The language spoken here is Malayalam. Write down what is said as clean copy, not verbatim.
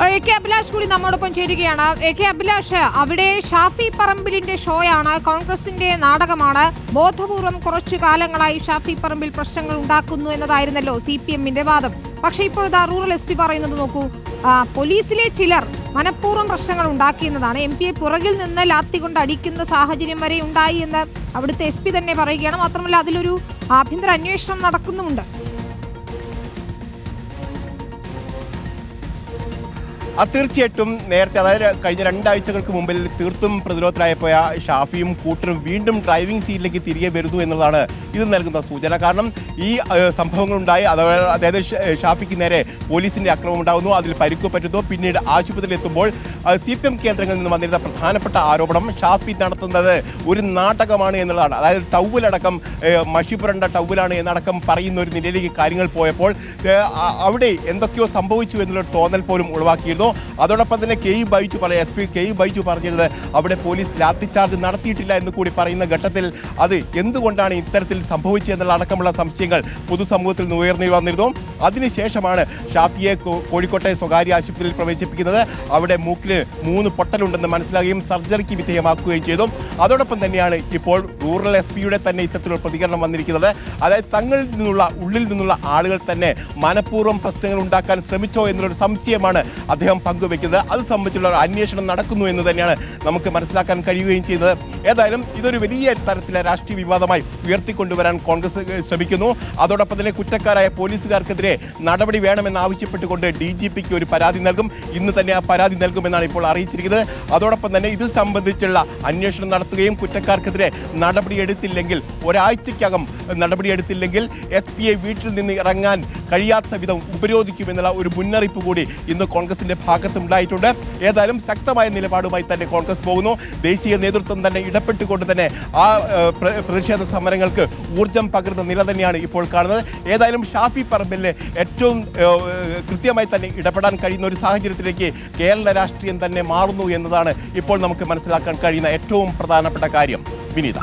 എ കെ അഭിലാഷ് കൂടി നമ്മോടൊപ്പം ചേരുകയാണ്. എ കെ അഭിലാഷ്, അവിടെ ഷാഫി പറമ്പിലിന്റെ ഷോയാണ്, കോൺഗ്രസിന്റെ നാടകമാണ്. ബോധപൂർവം കുറച്ചു കാലങ്ങളായി ഷാഫി പറമ്പിൽ പ്രശ്നങ്ങൾ ഉണ്ടാക്കുന്നു എന്നതായിരുന്നല്ലോ CPM-ന്റെ വാദം. പക്ഷേ ഇപ്പോഴത്തെ റൂറൽ SP പറയുന്നത് നോക്കൂ, പോലീസിലെ ചിലർ മനഃപൂർവ്വം പ്രശ്നങ്ങൾ ഉണ്ടാക്കിയെന്നതാണ്. MP-യെ പുറകിൽ നിന്ന് ലാത്തി കൊണ്ട് അടിക്കുന്ന സാഹചര്യം വരെ ഉണ്ടായി എന്ന് അവിടുത്തെ SP തന്നെ പറയുകയാണ്. മാത്രമല്ല അതിലൊരു ആഭ്യന്തര അന്വേഷണം നടക്കുന്നുമുണ്ട്. തീർച്ചയായിട്ടും നേരത്തെ, അതായത് കഴിഞ്ഞ 2 ആഴ്ചകൾക്ക് മുമ്പിൽ തീർത്തും പ്രതിരോധത്തിലായപ്പോയ ഷാഫിയും കൂട്ടരും വീണ്ടും ഡ്രൈവിംഗ് സീറ്റിലേക്ക് തിരികെ വരുന്നു എന്നതാണ് ഇത് നൽകുന്ന സൂചന. കാരണം ഈ സംഭവങ്ങളുണ്ടായി, അതായത് ഷാഫിക്ക് നേരെ പോലീസിൻ്റെ ആക്രമണം ഉണ്ടാകുന്നു, അതിൽ പരിക്ക് പറ്റുന്നു. പിന്നീട് ആശുപത്രിയിൽ എത്തുമ്പോൾ CPM കേന്ദ്രങ്ങളിൽ നിന്ന് വന്നിരുന്ന പ്രധാനപ്പെട്ട ആരോപണം ഷാഫി നടത്തുന്നത് ഒരു നാടകമാണ് എന്നുള്ളതാണ്. അതായത് ടൗവിലടക്കം മഷി പുരണ്ട ടൗവിലാണ് എന്നടക്കം പറയുന്ന ഒരു നിലയിലേക്ക് കാര്യങ്ങൾ പോയപ്പോൾ അവിടെ എന്തൊക്കെയോ സംഭവിച്ചു എന്നുള്ളൊരു തോന്നൽ പോലും ഉളവാക്കിയിരുന്നു. അതോടൊപ്പം തന്നെ SP ബൈജു പറഞ്ഞിരുന്നത് അവിടെ പോലീസ് ലാത്തിച്ചാർജ് നടത്തിയിട്ടില്ല എന്ന് കൂടി പറയുന്ന ഘട്ടത്തിൽ അത് എന്തുകൊണ്ടാണ് ഇത്തരത്തിൽ സംഭവിച്ചത് എന്നുള്ള അടക്കമുള്ള സംശയങ്ങൾ പൊതുസമൂഹത്തിൽ നിന്ന് ഉയർന്നു വന്നിരുന്നു. അതിനുശേഷമാണ് ഷാഫിയെ കോഴിക്കോട്ടെ സ്വകാര്യ ആശുപത്രിയിൽ പ്രവേശിപ്പിക്കുന്നത്. അവിടെ മൂക്കിൽ 3 പൊട്ടലുണ്ടെന്ന് മനസ്സിലാക്കുകയും സർജറിക്ക് വിധേയമാക്കുകയും ചെയ്തു. അതോടൊപ്പം തന്നെയാണ് ഇപ്പോൾ റൂറൽ SP-യുടെ തന്നെ ഇത്തരത്തിലുള്ള പ്രതികരണം വന്നിരിക്കുന്നത്. അതായത് ഉള്ളിൽ നിന്നുള്ള ആളുകൾ തന്നെ മനഃപൂർവ്വം പ്രശ്നങ്ങൾ ഉണ്ടാക്കാൻ ശ്രമിച്ചോ എന്നുള്ളൊരു സംശയമാണ് അദ്ദേഹം പങ്കുവെക്കുന്നത്. അത് സംബന്ധിച്ചുള്ള ഒരു അന്വേഷണം നടക്കുന്നു എന്ന് തന്നെയാണ് നമുക്ക് മനസ്സിലാക്കാൻ കഴിയുകയും ചെയ്യുന്നത്. ഏതായാലും ഇതൊരു വലിയ തരത്തിലെ രാഷ്ട്രീയ വിവാദമായി ഉയർത്തിക്കൊണ്ടുവരാൻ കോൺഗ്രസ് ശ്രമിക്കുന്നു. അതോടൊപ്പം തന്നെ കുറ്റക്കാരായ പോലീസുകാർക്കെതിരെ നടപടി വേണമെന്ന് ആവശ്യപ്പെട്ടുകൊണ്ട് DGP-ക്ക് ഒരു പരാതി നൽകും. ഇന്ന് തന്നെ ആ പരാതി നൽകുമെന്നാണ് ഇപ്പോൾ അറിയിച്ചിരിക്കുന്നത്. അതോടൊപ്പം തന്നെ ഇത് സംബന്ധിച്ചുള്ള അന്വേഷണം നടത്തുകയും കുറ്റക്കാർക്കെതിരെ നടപടിയെടുത്തില്ലെങ്കിൽ, ഒരാഴ്ചയ്ക്കകം നടപടിയെടുത്തില്ലെങ്കിൽ SP-യെ വീട്ടിൽ നിന്ന് ഇറങ്ങാൻ കഴിയാത്ത വിധം ഉപരോധിക്കുമെന്നുള്ള ഒരു മുന്നറിയിപ്പ് കൂടി ഇന്ന് കോൺഗ്രസിന്റെ ഭാഗത്തുണ്ടായിട്ടുണ്ട്. ഏതായാലും ശക്തമായ നിലപാടുമായി തന്നെ കോൺഗ്രസ് പോകുന്നു. ദേശീയ നേതൃത്വം തന്നെ ഇടപെട്ടുകൊണ്ട് തന്നെ ആ പ്രതിഷേധ സമരങ്ങൾക്ക് ഊർജം പകരുന്ന നില തന്നെയാണ് ഇപ്പോൾ കാണുന്നത്. ഏതായാലും ഷാഫി പറമ്പിലിന് ഏറ്റവും കൃത്യമായി തന്നെ ഇടപെടാൻ കഴിയുന്ന ഒരു സാഹചര്യത്തിലേക്ക് കേരള രാഷ്ട്രീയം തന്നെ മാറുന്നു എന്നതാണ് ഇപ്പോൾ നമുക്ക് മനസ്സിലാക്കാൻ കഴിയുന്ന ഏറ്റവും പ്രധാനപ്പെട്ട കാര്യം. വിനീത.